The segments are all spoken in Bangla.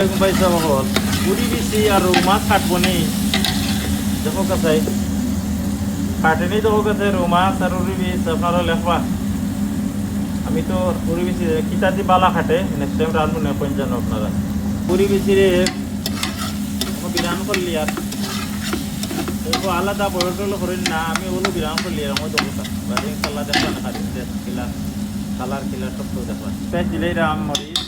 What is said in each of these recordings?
ভাই সাহেব পুরি বেশি আর মাছ কাটবো নি দেখো কাছে কাটেনি দেখো কাছে মাছ আর উড়ি বিষ আপনারা লেখবা আমি তো পুরি বেশি কিতাদি বালা খাটে নেক্সট টাইম রাঁধবো না কোন জানো আপনারা পুরি বেশি রে বিরান করলি আর আলাদা বড় করেন না আমি ওগুলো বিরান করলি আর আমার দেখো বাড়ি কালা দেখবা না খালি কিলা কালার কিলার সব তো দেখবা পেঁয়াজ দিলেই রাম মরিচ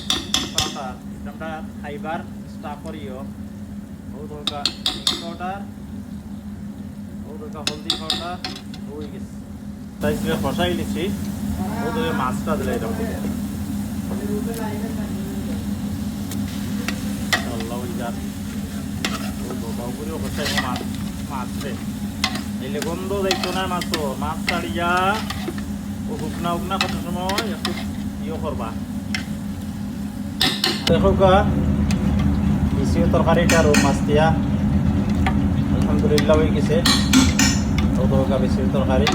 পাউডার এটা খাইবার স্টাফ করিও বহুত দরকার মিক্স পাউডার বহুত দরকার হলদি পাউডার হয়ে গেছে তাই সেটা ফসাই লিছি বহুত দরকার মাছটা দিলে এটা আল্লাহ ইজাত বাবুরিও ফসাই মাছ মাছ রে এলে গন্ধ দেখতো না মাছ মাছ ছাড়িয়া ও শুকনা উকনা কত সময় একটু ইয়ে করবা দেখো দেশীয় তরকারিটা আর মাছ দিয়া আলহামদুলিল্লাহ হয়ে গেছে ওদা বেশি তরকারি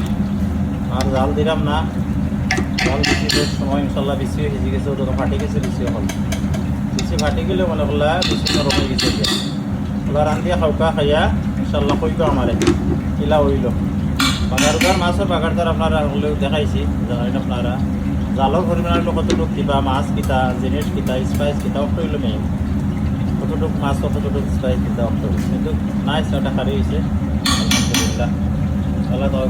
আর জাল দিলাম না জাল বেশি সময় ইনশাল্লাহ বেশি হয়ে গেছে ওটা ফাটি গেছে বেশি হল বেশি ফাটি গেলে মনে করলা বেশি নরম হয়ে গেছে ওলা রান্ধিয়া খাওকা খাইয়া ইনশাল্লাহ কইতো আমারে কিলা হইল বাগারদার মাছের বাগারদার আপনারা হলেও দেখাইছি জানেন আপনারা জালর পরিমাণ কতটুকু দিবা মাছ কিতা জিনিস কিতা স্পাইস কিতা অক্ট হইল মেইন কতটুকু মাছ কতটুকু স্পাইস কিতা অক্ট কিন্তু নাইস একটা খারি হয়েছে আলহামদুলিল্লাহ আল্লাহ তাআলা